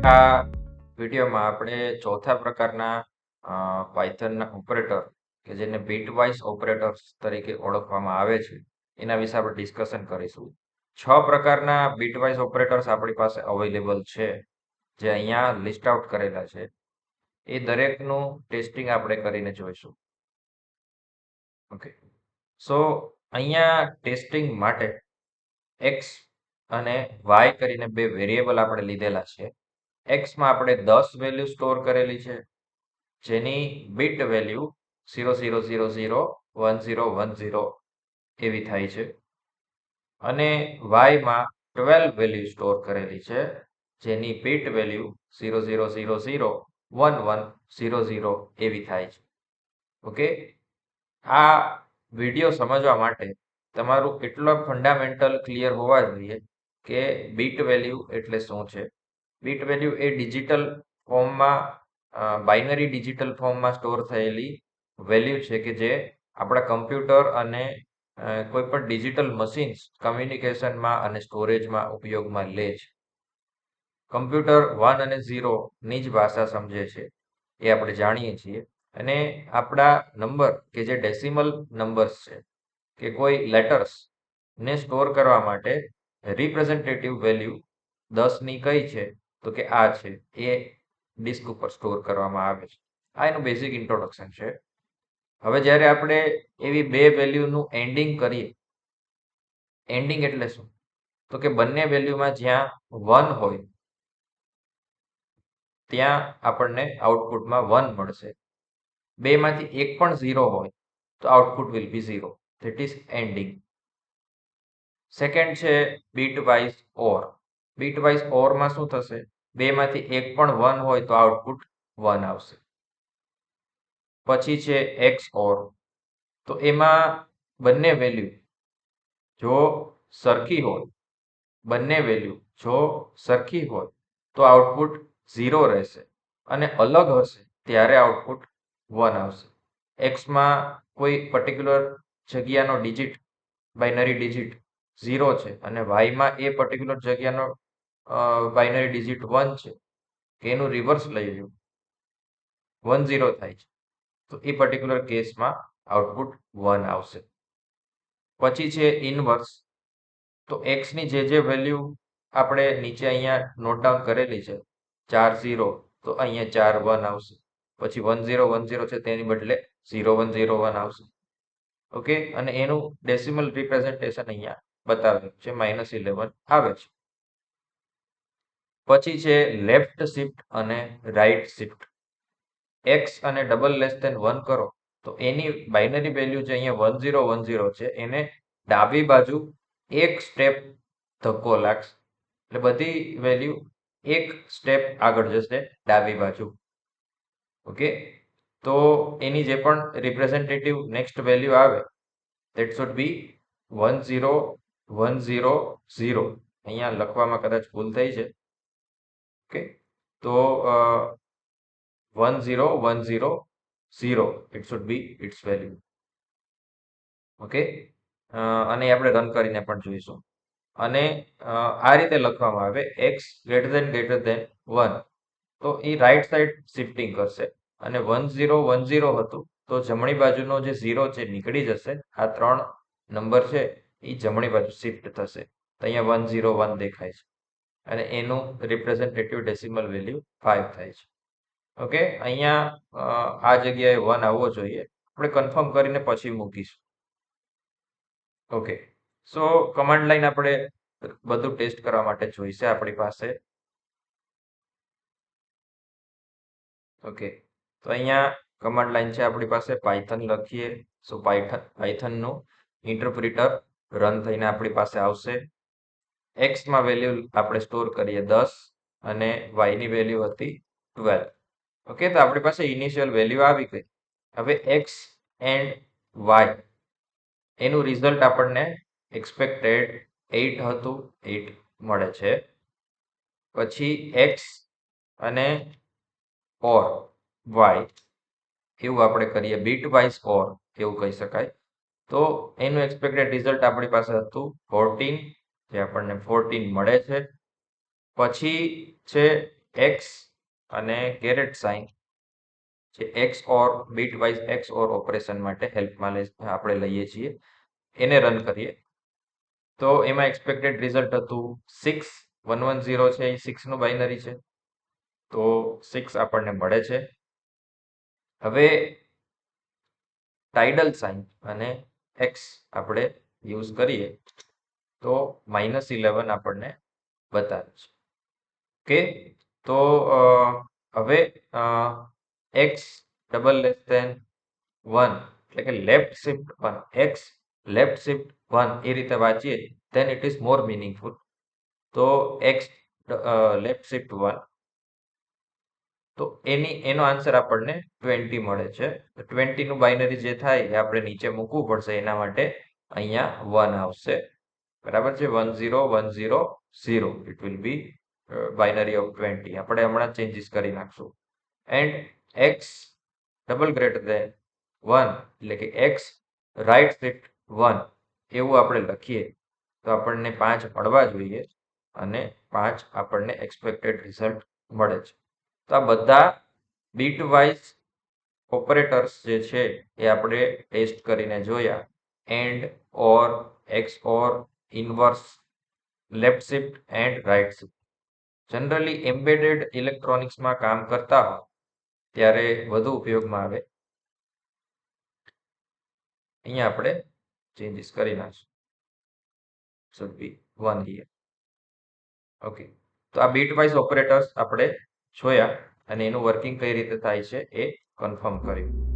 આ વિડીયોમાં આપણે ચોથા પ્રકારના પાયથનના ઓપરેટર કે જેને બીટવાઇઝ ઓપરેટર્સ તરીકે ઓળખવામાં આવે છે એના વિશે આપણે ડિસ્કશન કરીશું. 6 પ્રકારના બીટવાઇઝ ઓપરેટર્સ આપણી પાસે અવેલેબલ છે જે અહીંયા લિસ્ટ આઉટ કરેલા છે. એ દરેકનું ટેસ્ટિંગ આપણે કરીને જોઈશું. ઓકે, સો અહીંયા ટેસ્ટિંગ માટે એક્સ અને વાય કરીને બે વેરિયેબલ આપણે લીધેલા છે. એક્સમાં આપણે 10 વેલ્યુ સ્ટોર કરેલી છે જેની બીટ વેલ્યુ 00001010 એવી થાય છે, અને વાયમાં 12 વેલ્યુ સ્ટોર કરેલી છે જેની બીટ વેલ્યુ 00001100 એવી થાય છે. ઓકે, આ વિડીયો સમજવા માટે તમારું એટલો ફંડામેન્ટલ ક્લિયર હોવા જોઈએ કે બીટ વેલ્યુ એટલે શું છે. બીટ વેલ્યુ એ ડિજિટલ ફોર્મમાં બાઇનરી ડિજિટલ ફોર્મમાં સ્ટોર થયેલી વેલ્યુ છે કે જે આપણા કમ્પ્યુટર અને કોઈ પણ ડિજિટલ મશીન્સ કમ્યુનિકેશનમાં અને સ્ટોરેજમાં ઉપયોગમાં લે છે. કમ્પ્યુટર 1 અને 0 ની જ ભાષા સમજે છે એ આપણે જાણીએ છીએ, અને આપણા નંબર કે જે ડેસિમલ નંબર્સ છે કે કોઈ લેટર્સ ને સ્ટોર કરવા માટે રિપ્રેઝેન્ટેટિવ વેલ્યુ 10ની કઈ છે તો કે આ છે, એ ડિસ્ક ઉપર સ્ટોર કરવામાં આવે છે. આ એનું બેઝિક ઇન્ટ્રોડક્શન છે. હવે જ્યારે આપણે એવી બે વેલ્યુનું એન્ડિંગ કરીએ, એન્ડિંગ એટલે શું તો કે બંને વેલ્યુમાં જ્યાં 1 હોય ત્યાં આપણને આઉટપુટમાં 1 મળશે. બેમાંથી એક પણ 0 હોય તો output will be 0. That is ending. Second છે બીટવાઇઝ ઓર. બીટવાઇઝ ઓરમાં શું થશે? બેમાંથી એક પણ 1 હોય તો આઉટપુટ 1 આવશે. પછી છે એક્સ ઓર. તો એમાં બંને વેલ્યુ જો સરખી હોય, બંને વેલ્યુ જો સરખી હોય તો આઉટપુટ 0 રહેશે, અને અલગ હશે ત્યારે આઉટપુટ 1 આવશે. એક્સમાં કોઈ પર્ટિક્યુલર જગ્યાનો ડિજિટ, બાઇનરી ડિજિટ 0 છે અને વાયમાં એ પર્ટિક્યુલર જગ્યાનો બાઇનરી ડિજિટ 1 છે, કે એનું રિવર્સ લઈ લ્યો, 10 થાય છે, તો એ પર્ટિક્યુલર કેસમાં આઉટપુટ 1 આવશે. પછી છે ઇનવર્સ. તો એક્સની જે વેલ્યુ આપણે નીચે અહીંયા નોટ ડાઉન કરેલી છે 4 0, તો અહીંયા 4 1 આવશે. પછી 1010 છે તેની બદલે 0101 આવશે. ઓકે, અને એનું ડેસિમલ રિપ્રેઝન્ટેશન અહીંયા બતાવેલું છે -11 આવે છે. પછી છે લેફ્ટ શિફ્ટ અને રાઈટ શિફ્ટ. એક્સ અને =1 કરો તો એની બાઇનરી વેલ્યુ જે અહીંયા 1010 છે એને ડાબી બાજુ એક સ્ટેપ ધક્કો લાગશે, એટલે બધી વેલ્યુ એક સ્ટેપ આગળ જશે ડાબી બાજુ. ઓકે, તો એની જે પણ રિપ્રેઝેન્ટેટિવ નેક્સ્ટ વેલ્યુ આવે ધેટ શુડ બી 10100. અહીંયા લખવામાં કદાચ ભૂલ થઈ છે. ઓકે, તો 10100 it should be its value. Okay, અને આપણે રન કરીને પણ જોઈશું. અને આ રીતે લખવામાં આવે x > 1, તો એ રાઈટ સાઈડ શિફ્ટિંગ કરશે, અને 1010 હતું તો જમણી બાજુનો જે 0 છે નીકળી જશે. આ 3 નંબર છે એ જમણી બાજુ શિફ્ટ થશે, તો અહીંયા 101 દેખાય છે, અને એનું રિપ્રેઝેન્ટેટિવ ડેસિમલ વેલ્યુ 5 થાય છે. ઓકે, અહીંયા આ જગ્યાએ 1 આવવો જોઈએ. આપણે કન્ફર્મ કરીને પછી મૂકીશું. ઓકે, સો કમાન્ડ લાઈન આપણે બધું ટેસ્ટ કરવા માટે જોઈશે આપણી પાસે. ઓકે, તો અહીંયા કમાન્ડ લાઈન છે આપણી પાસે. પાયથન લખીએ, સો પાયથનનું ઇન્ટરપ્રિટર રન થઈને આપણી પાસે આવશે. એક્સમાં વેલ્યુ આપણે સ્ટોર કરીએ 10 અને વાયની વેલ્યુ હતી 12. ઓકે, તો આપણી પાસે ઇનિશિયલ વેલ્યુ આવી ગઈ. હવે એક્સ એન્ડ વાય એનું રિઝલ્ટ આપણને એક્સપેક્ટેડ 8 હતું, 8 મળે છે. પછી એક્સ અને ઓર વાય એવું આપણે કરીએ, બીટવાઇઝ ઓર એવું કહી શકાય. તો એનું એક્સપેક્ટેડ રિઝલ્ટ આપણી પાસે હતું 14, જે આપણને 14 મળે છે. પછી છે એક્સ અને કેરેટ સાઇન જે એક્સ ઓર બીટવાઇઝ એક્સ ઓર ઓપરેશન માટે હેલ્પમાં આપણે લઈએ છીએ એને રન કરીએ તો એમાં એક્સપેક્ટેડ રિઝલ્ટ હતું 6 1 1 0 છે એ 6 નું બાઇનરી છે તો 6 આપણને મળે છે. હવે ટાઇડલ સાઇન અને એક્સ આપણે યુઝ કરીએ તો -11 આપણને બતાવે છે. ઓકે, તો હવે એક્સ ડબલ લેસ ધેન 1 એટલે કે left shift 1 x left shift 1 એ રીતે વાંચીએ then it is more meaningful. તો એક્સ લેફ્ટ શિફ્ટ 1 તો એનો આન્સર આપણને 20 મળે છે. 20 નું બાઇનરી જે થાય એ આપણે નીચે મૂકવું પડશે એના માટે અહીંયા 1 આવશે. બરાબર છે 10 10 0 it will be binary of 20. આપણે હમણાં ચેન્જીસ કરી નાખશું and x double greater than 1 એટલે કે એક્સ રાઈટ શિફ્ટ 1 એવું આપણે લખીએ તો આપણને 5 મળવા જોઈએ અને 5 આપણને એક્સપેક્ટેડ રિઝલ્ટ મળે છે. તો આ બધા બીટવાઇઝ ઓપરેટર્સ જે છે એ આપણે ટેસ્ટ કરીને જોયા and or X or inverse left shift and right shift. Generally embedded ઇલેક્ટ્રોનિક્સમાં કામ કરતા હોય ત્યારે વધુ ઉપયોગમાં આવે. અહીંયા આપણે ચેન્જીસ કરી નાખશું should be 1 here. ઓકે, તો આ બીટવાઇઝ ઓપરેટર્સ આપણે જોયા અને એનું વર્કિંગ કઈ રીતે થાય છે એ કન્ફર્મ કર્યું.